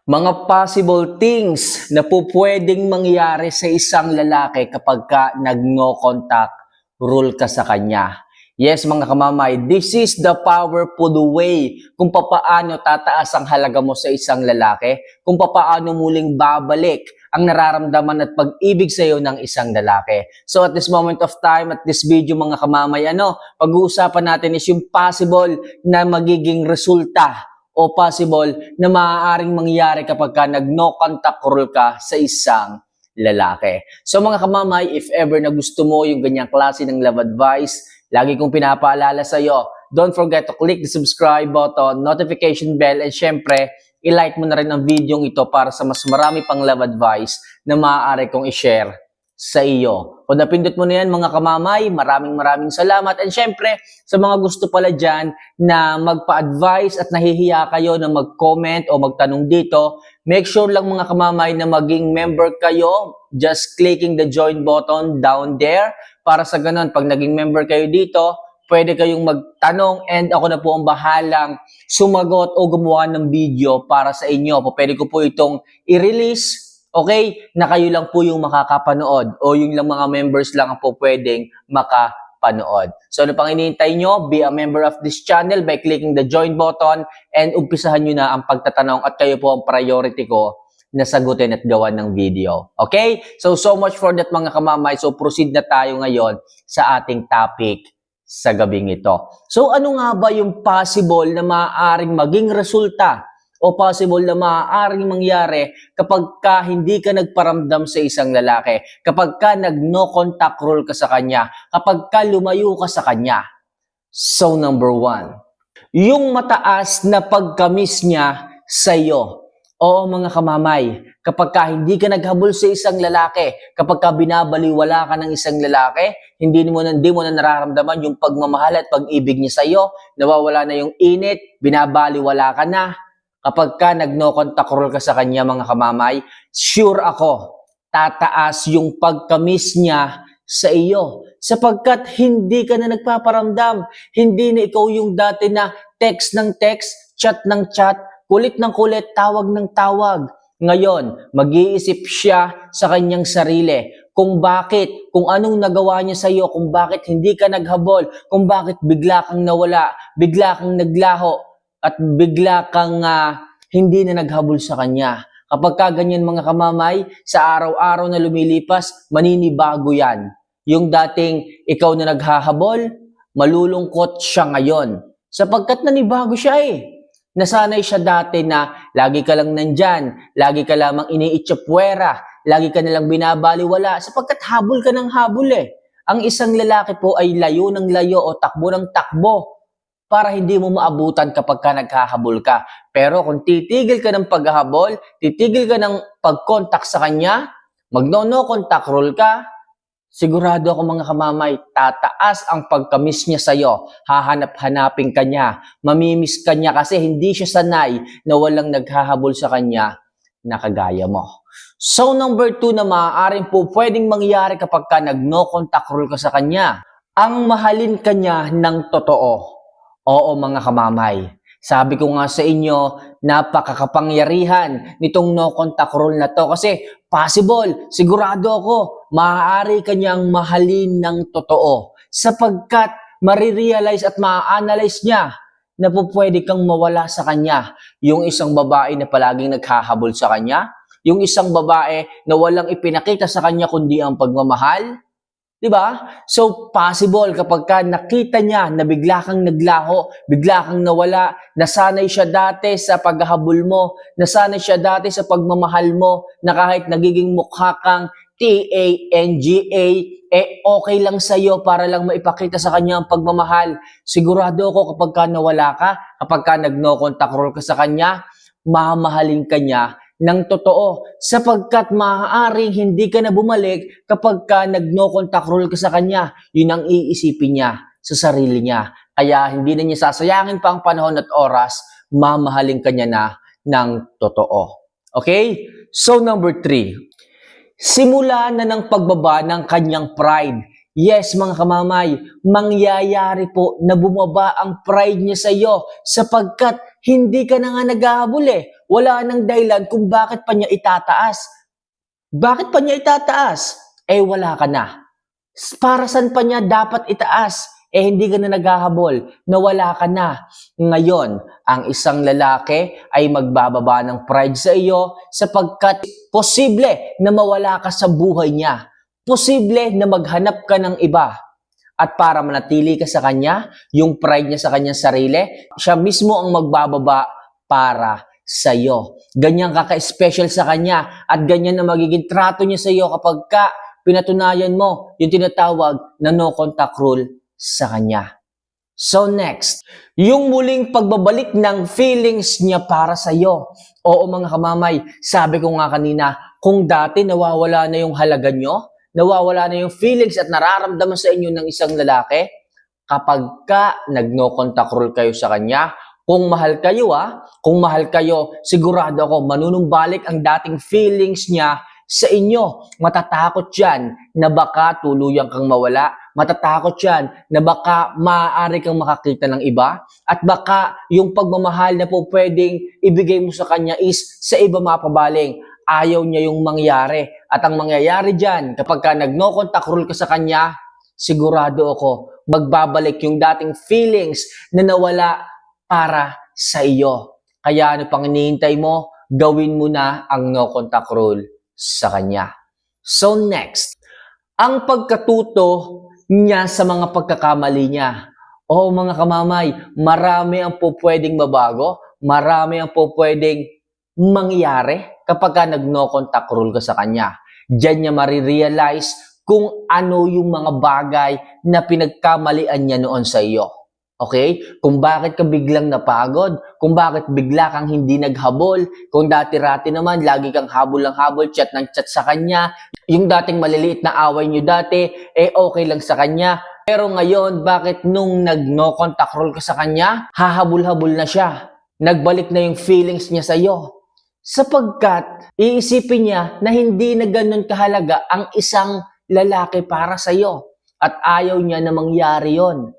Mga possible things na po pwedeng mangyari sa isang lalaki kapag ka nag-no contact rule ka sa kanya. Yes, mga kamamay, this is the powerful way kung papaano tataas ang halaga mo sa isang lalaki, kung papaano muling babalik ang nararamdaman at pag-ibig sa iyo ng isang lalaki. So at this moment of time, at this video mga kamamay, pag-uusapan natin is yung possible na magiging resulta o possible na maaaring mangyari kapag ka nag-no contact rule ka sa isang lalaki. So mga kamamay, if ever na gusto mo yung ganyang klase ng love advice, lagi kong pinapaalala sa iyo, don't forget to click the subscribe button, notification bell, and syempre, i-like mo na rin ang video ito para sa mas marami pang love advice na maaari kong i-share sa iyo. Kung napindot mo na yan mga kamamay, maraming salamat. And syempre, sa mga gusto pala dyan na magpa-advise at nahihiya kayo na mag-comment o magtanong dito, make sure lang mga kamamay na maging member kayo, just clicking the join button down there. Para sa ganun, pag naging member kayo dito, pwede kayong magtanong and ako na po ang bahalang sumagot o gumawa ng video para sa inyo. Pwede ko po itong i-release, okay, na kayo lang po yung makakapanood o yung lang mga members lang ang po pwedeng makapanood. So ano pang hinihintay nyo? Be a member of this channel by clicking the join button and umpisahan nyo na ang pagtatanong at kayo po ang priority ko na sagutin at gawan ng video. Okay? So much for that mga kamamay. So proceed na tayo ngayon sa ating topic sa gabing ito. So ano nga ba yung possible na maaaring maging resulta o possible na maaaring mangyari kapag ka hindi ka nagparamdam sa isang lalaki, kapag ka nag-no contact rule ka sa kanya, kapag ka lumayo ka sa kanya? So number 1, yung mataas na pagkamis niya sa iyo. Oo mga kamamay, kapag ka hindi ka naghabol sa isang lalaki, kapag ka binabaliwala ka ng isang lalaki, hindi mo na nararamdaman yung pagmamahal at pag-ibig niya sa iyo, nawawala na yung init, binabaliwala ka na. Kapag ka nag-no contact rule ka sa kanya mga kamamay, sure ako, tataas yung pagkamis niya sa iyo. Sapagkat hindi ka na nagpaparamdam, hindi na ikaw yung dati na text ng text, chat ng chat, kulit ng kulit, tawag ng tawag. Ngayon, mag-iisip siya sa kanyang sarili kung bakit, kung anong nagawa niya sa iyo, kung bakit hindi ka naghabol, kung bakit bigla kang nawala, bigla kang naglaho, at bigla kang hindi na naghabol sa kanya. Kapag ka ganyan mga kamamay, sa araw-araw na lumilipas, maninibago yan. Yung dating ikaw na naghahabol, malulungkot siya ngayon. Sapagkat nanibago siya Nasanay siya dati na lagi ka lang nandyan, lagi ka lamang iniitsapwera, lagi ka nalang binabaliwala, sapagkat habol ka ng habol Ang isang lalaki po ay layo ng layo o takbo ng takbo para hindi mo maabutan kapag ka naghahabol ka. Pero kung titigil ka ng paghahabol, titigil ka ng pag-contact sa kanya, mag-no contact rule ka, sigurado ako mga kamamay, tataas ang pagkamis niya sa'yo. Hahanap-hanapin ka niya. Mamimiss ka niya kasi hindi siya sanay na walang naghahabol sa kanya na kagaya mo. So number 2 na maaaring po pwedeng mangyari kapag ka nag-no contact rule ka sa kanya, ang mahalin ka niya ng totoo. Oo mga kamamay. Sabi ko nga sa inyo, napakakapangyarihan nitong no contact rule na to kasi possible, sigurado ako, maaari kanyang mahalin ng totoo sapagkat marirealize at ma-analyze niya na po pwede kang mawala sa kanya. Yung isang babae na palaging naghahabol sa kanya, yung isang babae na walang ipinakita sa kanya kundi ang pagmamahal, diba? So, possible kapag ka nakita niya na bigla kang naglaho, bigla kang nawala, nasanay siya dati sa paghahabol mo, nasanay siya dati sa pagmamahal mo, na kahit nagiging mukha kang TANGA, okay lang sa'yo para lang maipakita sa kanya ang pagmamahal. Sigurado ako kapag ka nawala ka, kapag ka nag-no contact rule ka sa kanya, mamahalin ka niya ng totoo sapagkat maaaring hindi ka na bumalik kapag ka nag-no contact rule ka sa kanya. Yun ang iisipin niya sa sarili niya. Kaya hindi na niya sasayangin pa ang panahon at oras, mamahalin ka niya na ng totoo. Okay? So number 3, simula na ng pagbaba ng kanyang pride. Yes, mga kamamay, mangyayari po na bumaba ang pride niya sa iyo sapagkat hindi ka na nga naghahabol eh. Wala nang dahilan kung bakit pa niya itataas. Bakit pa niya itataas? Eh wala ka na. Para saan pa niya dapat itaas? Eh hindi ka na naghahabol, nawala ka na. Ngayon, ang isang lalaki ay magbababa ng pride sa iyo sapagkat posible na mawala ka sa buhay niya. Posible na maghanap ka ng iba. At para manatili ka sa kanya, yung pride niya sa kanyang sarili, siya mismo ang magbababa para sa iyo. Ganyan ka ka-special sa kanya at ganyan na magiging trato niya sa iyo kapag pinatunayan mo yung tinatawag na no contact rule sa kanya. So next, yung muling pagbabalik ng feelings niya para sa iyo. Oo mga kamamay, sabi ko nga kanina, kung dati nawawala na yung halaga nyo, nawawala na yung feelings at nararamdaman sa inyo ng isang lalaki, kapag nag-no contact rule kayo sa kanya, kung mahal kayo kung mahal kayo, sigurado ako manunumbalik ang dating feelings niya sa inyo. Matatakot yan na baka tuluyang kang mawala. Matatakot yan na baka maaari kang makakita ng iba. At baka yung pagmamahal na po pwedeng ibigay mo sa kanya is sa iba mapabaling. Ayaw niya yung mangyari. At ang mangyayari dyan, kapag nag-no contact rule ka sa kanya, sigurado ako, magbabalik yung dating feelings na nawala para sa iyo. Kaya ano pang hinihintay mo, gawin mo na ang no contact rule sa kanya. So next, ang pagkatuto niya sa mga pagkakamali niya. O mga kamamay, marami ang pwedeng mabago, marami ang pwedeng mangyari kapag nag-no contact rule ka sa kanya. Diyan niya marirealize kung ano yung mga bagay na pinagkamalian niya noon sa iyo. Okay? Kung bakit ka biglang napagod, kung bakit bigla kang hindi naghabol, kung dati-rati naman, lagi kang habol ng habol, chat ng chat sa kanya, yung dating maliliit na away nyo dati, okay lang sa kanya. Pero ngayon, bakit nung nag-no contact rule ka sa kanya, hahabol-habol na siya? Nagbalik na yung feelings niya sa'yo. Sapagkat, iisipin niya na hindi na ganun kahalaga ang isang lalaki para sa'yo. At ayaw niya na mangyari yon.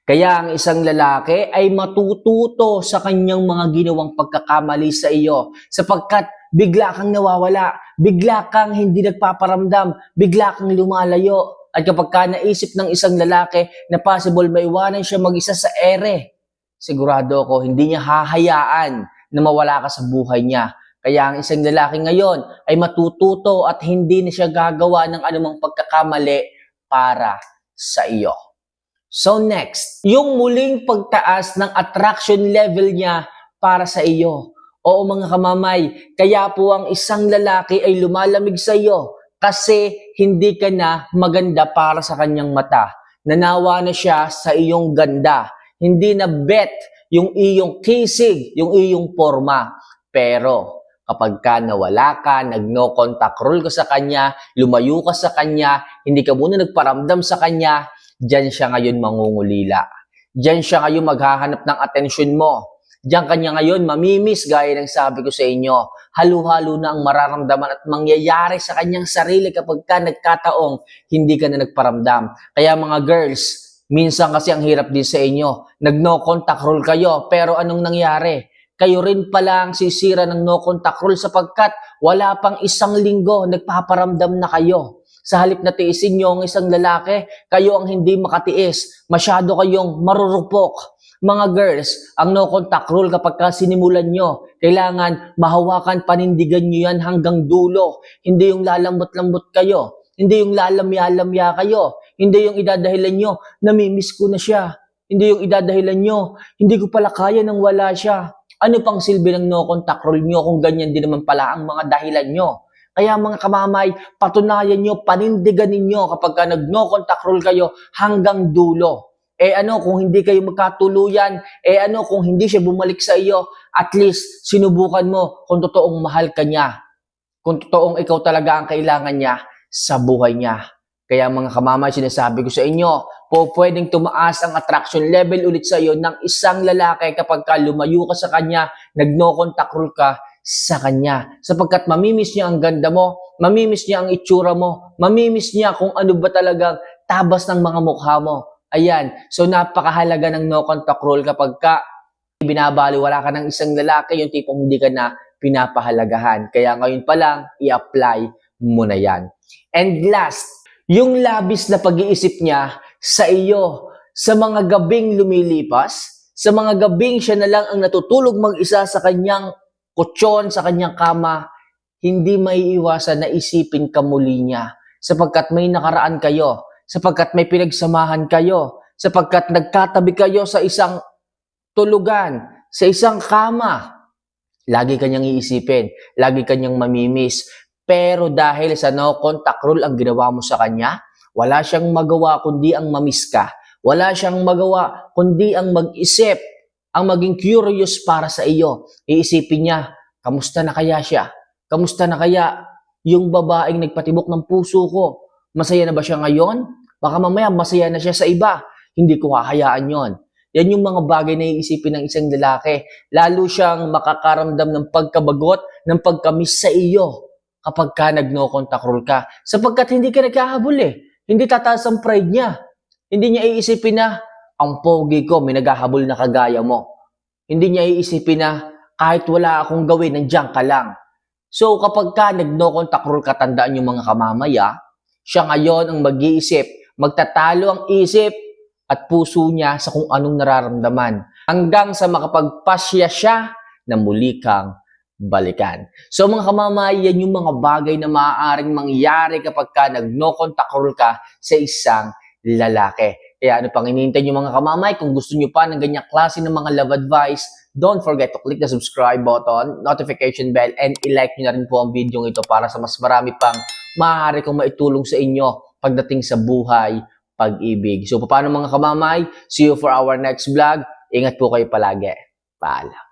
Kaya ang isang lalaki ay matututo sa kanyang mga ginawang pagkakamali sa iyo sapagkat bigla kang nawawala, bigla kang hindi nagpaparamdam, bigla kang lumalayo. At kapag naisip ng isang lalaki na possible maiwanan siya mag-isa sa ere, sigurado ako hindi niya hahayaan na mawala ka sa buhay niya. Kaya ang isang lalaki ngayon ay matututo at hindi na siya gagawa ng anumang pagkakamali para sa iyo. So next, yung muling pagtaas ng attraction level niya para sa iyo. Oo mga kamamay, kaya po ang isang lalaki ay lumalamig sa iyo kasi hindi ka na maganda para sa kanyang mata. Nanawa na siya sa iyong ganda. Hindi na bet yung iyong kisig, yung iyong forma. Pero kapag nawala ka, nag-no contact rule ka sa kanya, lumayo ka sa kanya, hindi ka muna nagparamdam sa kanya, diyan siya ngayon mangungulila. Diyan siya ngayon maghahanap ng atensyon mo. Diyan kanya ngayon mamimiss gaya ng sabi ko sa inyo. Halo-halo na ang mararamdaman at mangyayari sa kanyang sarili kapag nagkataong hindi ka na nagparamdam. Kaya mga girls, minsan kasi ang hirap din sa inyo. Nag-no contact rule kayo, pero anong nangyari? Kayo rin pala ang sisira ng no contact rule sapagkat wala pang isang linggo nagpaparamdam na kayo. Sa halip na tiisin nyo ang isang lalaki, kayo ang hindi makatiis. Masyado kayong marurupok. Mga girls, ang no contact rule kapag sinimulan nyo, kailangan mahawakan, panindigan nyo yan hanggang dulo. Hindi yung lalambot-lambot kayo. Hindi yung lalamya-lamya kayo. Hindi yung idadahilan nyo, namimiss ko na siya. Hindi yung idadahilan nyo, hindi ko pala kaya nang wala siya. Ano pang silbi ng no contact rule nyo kung ganyan din naman pala ang mga dahilan nyo? Kaya mga kamamay, patunayan nyo, panindigan ninyo kapag nag-no contact rule kayo hanggang dulo. Kung hindi kayo magkatuluyan, kung hindi siya bumalik sa iyo, at least sinubukan mo kung totoong mahal ka niya. Kung totoong ikaw talaga ang kailangan niya sa buhay niya. Kaya mga kamamay, sinasabi ko sa inyo, pwedeng tumaas ang attraction level ulit sa iyo ng isang lalaki kapag lumayo ka sa kanya, nag-no contact rule ka sa kanya. Sapagkat mamimiss niya ang ganda mo, mamimiss niya ang itsura mo, mamimiss niya kung ano ba talagang tabas ng mga mukha mo. Ayan, so napakahalaga ng no contact rule kapag binabaliwala ka ng isang lalaki, yung tipong hindi ka na pinapahalagahan. Kaya ngayon pa lang, i-apply mo na yan. And last, yung labis na pag-iisip niya sa iyo, sa mga gabing lumilipas, sa mga gabing siya na lang ang natutulog mag-isa sa kanyang kutsyon, sa kanyang kama, hindi maiiwasan na isipin ka muli niya sapagkat may nakaraan kayo, sapagkat may pinagsamahan kayo, sapagkat nagkatabi kayo sa isang tulugan, sa isang kama. Lagi kanyang iisipin, lagi kanyang mamimiss. Pero dahil sa no contact rule ang ginawa mo sa kanya, wala siyang magawa kundi ang mamiss ka. Wala siyang magawa kundi ang mag-isip, ang maging curious para sa iyo. Iisipin niya, kamusta na kaya siya? Kamusta na kaya yung babaeng nagpatibok ng puso ko? Masaya na ba siya ngayon? Baka mamaya masaya na siya sa iba. Hindi ko hahayaan yon. Yan yung mga bagay na iisipin ng isang lalaki. Lalo siyang makakaramdam ng pagkabagot, ng pagkamiss sa iyo kapag ka nag-no contact rule ka. Sapagkat hindi ka nagkahabol eh. Hindi tataas ang pride niya. Hindi niya iisipin na, ang pogi ko, may naghahabol na kagaya mo. Hindi niya iisipin na, kahit wala akong gawin, nandiyan ka lang. So kapag ka nag-no contact rule ka, tandaan yung mga kamamaya, siya ngayon ang mag-iisip, magtatalo ang isip at puso niya sa kung anong nararamdaman hanggang sa makapagpasya siya na muli kang balikan. So mga kamamay, yan yung mga bagay na maaaring mangyari kapag ka nag-no contact rule ka sa isang lalaki. Kaya ano pang hinihintay nyo mga kamamay? Kung gusto nyo pa ng ganyang klase ng mga love advice, don't forget to click the subscribe button, notification bell, and i-like nyo na rin po ang video ito para sa mas marami pang maaari kong maitulong sa inyo pagdating sa buhay, pag-ibig. So paano mga kamamay? See you for our next vlog. Ingat po kayo palagi. Paalam.